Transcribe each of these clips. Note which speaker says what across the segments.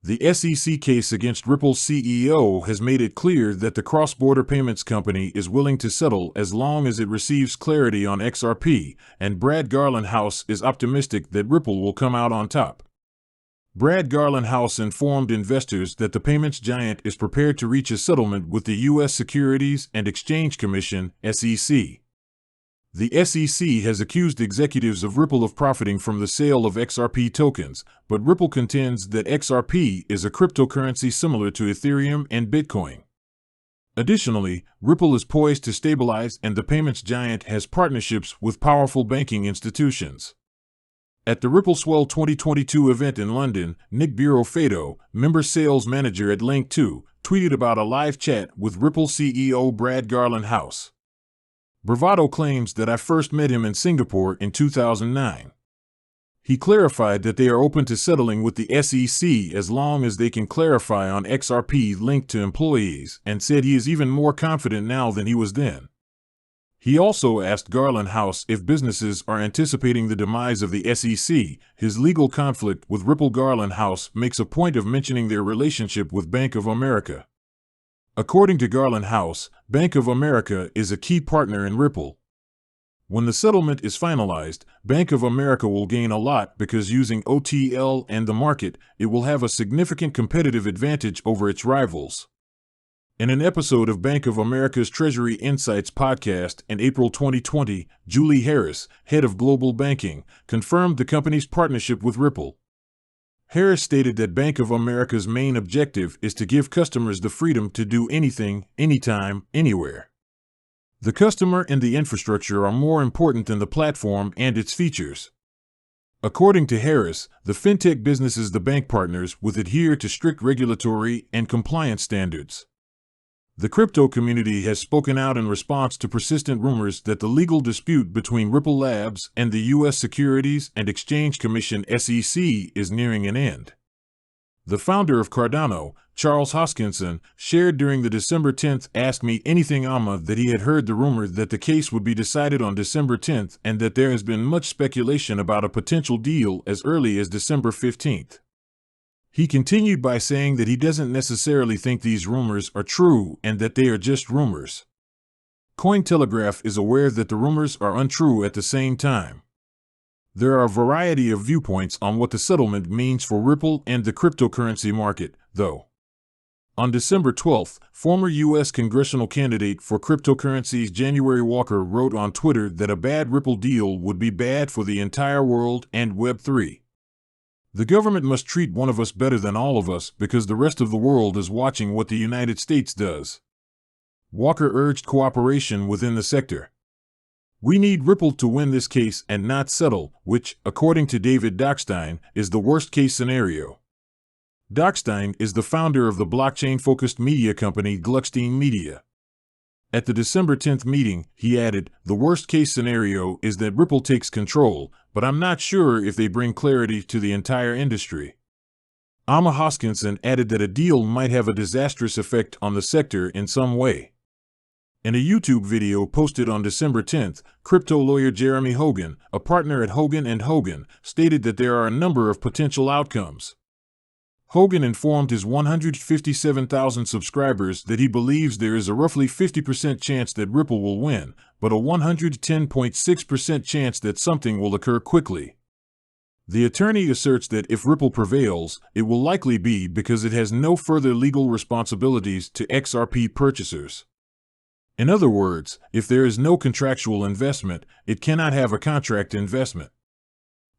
Speaker 1: The SEC case against Ripple's CEO has made it clear that the cross-border payments company is willing to settle as long as it receives clarity on XRP, and Brad Garlinghouse is optimistic that Ripple will come out on top. Brad Garlinghouse informed investors that the payments giant is prepared to reach a settlement with the U.S. Securities and Exchange Commission, SEC. The SEC has accused executives of Ripple of profiting from the sale of XRP tokens, but Ripple contends that XRP is a cryptocurrency similar to Ethereum and Bitcoin. Additionally, Ripple is poised to stabilize, and the payments giant has partnerships with powerful banking institutions. At the Ripple Swell 2022 event in London, Nick Burofado, member sales manager at Link2, tweeted about a live chat with Ripple CEO Brad Garlinghouse. Bravado claims that I first met him in Singapore in 2009. He clarified that they are open to settling with the SEC as long as they can clarify on XRP linked to employees, and said he is even more confident now than he was then. He also asked Garlinghouse if businesses are anticipating the demise of the SEC. His legal conflict with Ripple. Garlinghouse makes a point of mentioning their relationship with Bank of America. According to Garlinghouse, Bank of America is a key partner in Ripple. When the settlement is finalized, Bank of America will gain a lot because using OTL and the market, it will have a significant competitive advantage over its rivals. In an episode of Bank of America's Treasury Insights podcast in April 2020, Julie Harris, head of global banking, confirmed the company's partnership with Ripple. Harris stated that Bank of America's main objective is to give customers the freedom to do anything, anytime, anywhere. The customer and the infrastructure are more important than the platform and its features. According to Harris, the fintech businesses the bank partners with adhere to strict regulatory and compliance standards. The crypto community has spoken out in response to persistent rumors that the legal dispute between Ripple Labs and the U.S. Securities and Exchange Commission (SEC) is nearing an end. The founder of Cardano, Charles Hoskinson, shared during the December 10th Ask Me Anything AMA that he had heard the rumor that the case would be decided on December 10th and that there has been much speculation about a potential deal as early as December 15th. He continued by saying that he doesn't necessarily think these rumors are true and that they are just rumors. Cointelegraph is aware that the rumors are untrue at the same time. There are a variety of viewpoints on what the settlement means for Ripple and the cryptocurrency market, though. On December 12th, former U.S. congressional candidate for cryptocurrencies January Walker wrote on Twitter that a bad Ripple deal would be bad for the entire world and Web3. The government must treat one of us better than all of us because the rest of the world is watching what the United States does. Walker urged cooperation within the sector. We need Ripple to win this case and not settle, which, according to David Dockstein, is the worst-case scenario. Dockstein is the founder of the blockchain-focused media company Gluckstein Media. At the December 10th meeting, he added, "The worst-case scenario is that Ripple takes control, but I'm not sure if they bring clarity to the entire industry." Amma Hoskinson added that a deal might have a disastrous effect on the sector in some way. In a YouTube video posted on December 10th, crypto lawyer Jeremy Hogan, a partner at Hogan & Hogan, stated that there are a number of potential outcomes. Hogan informed his 157,000 subscribers that he believes there is a roughly 50% chance that Ripple will win, but a 110.6% chance that something will occur quickly. The attorney asserts that if Ripple prevails, it will likely be because it has no further legal responsibilities to XRP purchasers. In other words, if there is no contractual investment, it cannot have a contract investment.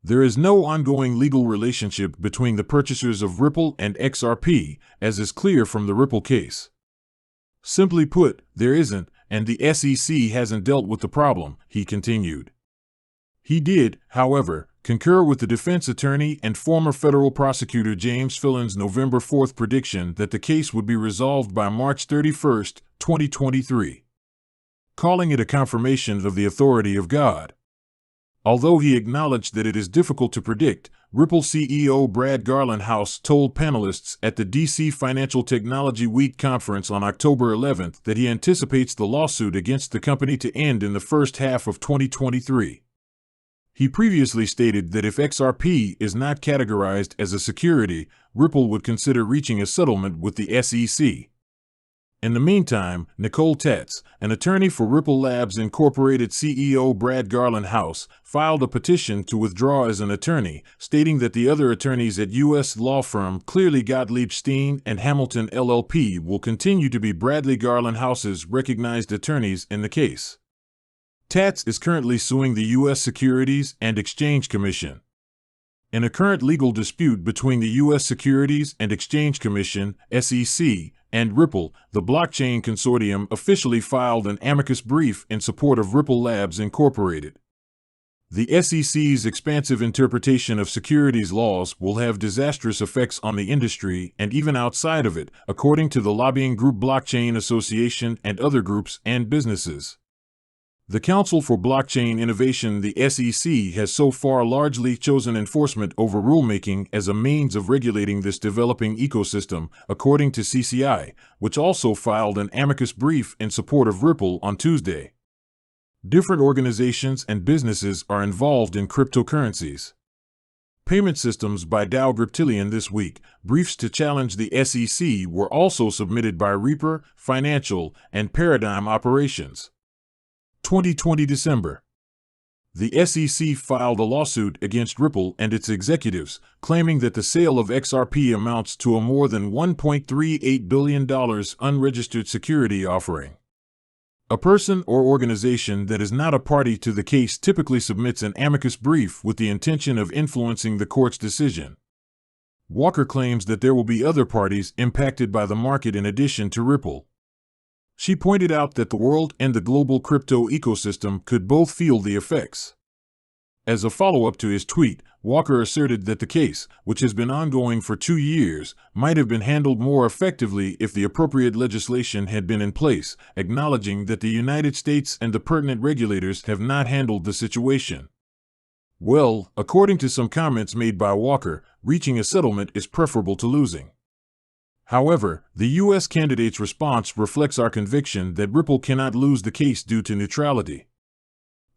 Speaker 1: There is no ongoing legal relationship between the purchasers of Ripple and XRP, as is clear from the Ripple case. Simply put, there isn't, and the SEC hasn't dealt with the problem, he continued. He did, however, concur with the defense attorney and former federal prosecutor James Fillin's November 4th prediction that the case would be resolved by March 31, 2023, calling it a confirmation of the authority of God. Although he acknowledged that it is difficult to predict, Ripple CEO Brad Garlinghouse told panelists at the DC Financial Technology Week conference on October 11th that he anticipates the lawsuit against the company to end in the first half of 2023. He previously stated that if XRP is not categorized as a security, Ripple would consider reaching a settlement with the SEC. In the meantime, Nicole Tatz, an attorney for Ripple Labs Incorporated CEO Brad Garlinghouse, filed a petition to withdraw as an attorney, stating that the other attorneys at U.S. law firm Clearly Gottlieb Steen and Hamilton LLP will continue to be Bradley Garlinghouse's recognized attorneys in the case. Tatz is currently suing the U.S. Securities and Exchange Commission. In a current legal dispute between the U.S. Securities and Exchange Commission, SEC, and Ripple, the blockchain consortium officially filed an amicus brief in support of Ripple Labs Incorporated. The SEC's expansive interpretation of securities laws will have disastrous effects on the industry and even outside of it, according to the lobbying group Blockchain Association and other groups and businesses. The Council for Blockchain Innovation, the SEC, has so far largely chosen enforcement over rulemaking as a means of regulating this developing ecosystem, according to CCI, which also filed an amicus brief in support of Ripple on Tuesday. Different organizations and businesses are involved in cryptocurrencies. Payment systems by Dow Reptilian this week. Briefs to challenge the SEC were also submitted by Reaper, Financial, and Paradigm Operations. 2020 December. The SEC filed a lawsuit against Ripple and its executives, claiming that the sale of XRP amounts to a more than $1.38 billion unregistered security offering. A person or organization that is not a party to the case typically submits an amicus brief with the intention of influencing the court's decision. Walker claims that there will be other parties impacted by the market in addition to Ripple. She pointed out that the world and the global crypto ecosystem could both feel the effects. As a follow-up to his tweet, Walker asserted that the case, which has been ongoing for 2 years, might have been handled more effectively if the appropriate legislation had been in place, acknowledging that the United States and the pertinent regulators have not handled the situation. Well, according to some comments made by Walker, reaching a settlement is preferable to losing. However, the U.S. candidate's response reflects our conviction that Ripple cannot lose the case due to neutrality.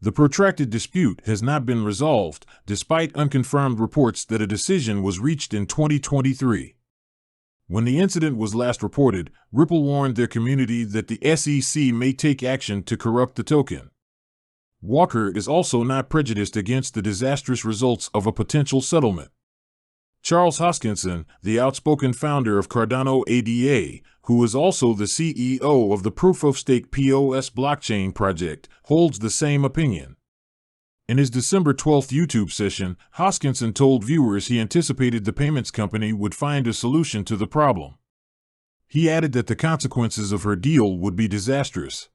Speaker 1: The protracted dispute has not been resolved, despite unconfirmed reports that a decision was reached in 2023. When the incident was last reported, Ripple warned their community that the SEC may take action to corrupt the token. Walker is also not prejudiced against the disastrous results of a potential settlement. Charles Hoskinson, the outspoken founder of Cardano ADA, who is also the CEO of the proof-of-stake POS blockchain project, holds the same opinion. In his December 12 YouTube session, Hoskinson told viewers he anticipated the payments company would find a solution to the problem. He added that the consequences of her deal would be disastrous.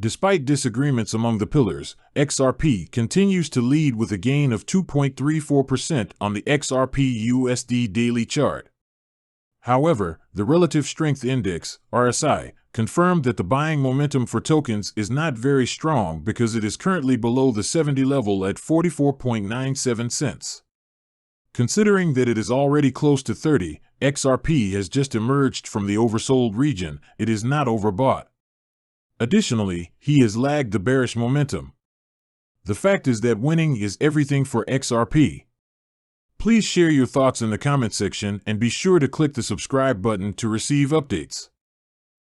Speaker 1: Despite disagreements among the pillars, XRP continues to lead with a gain of 2.34% on the XRP-USD daily chart. However, the Relative Strength Index, RSI, confirmed that the buying momentum for tokens is not very strong because it is currently below the 70 level at 44.97 cents. Considering that it is already close to 30, XRP has just emerged from the oversold region, it is not overbought. Additionally, he has lagged the bearish momentum. The fact is that winning is everything for XRP. Please share your thoughts in the comment section and be sure to click the subscribe button to receive updates.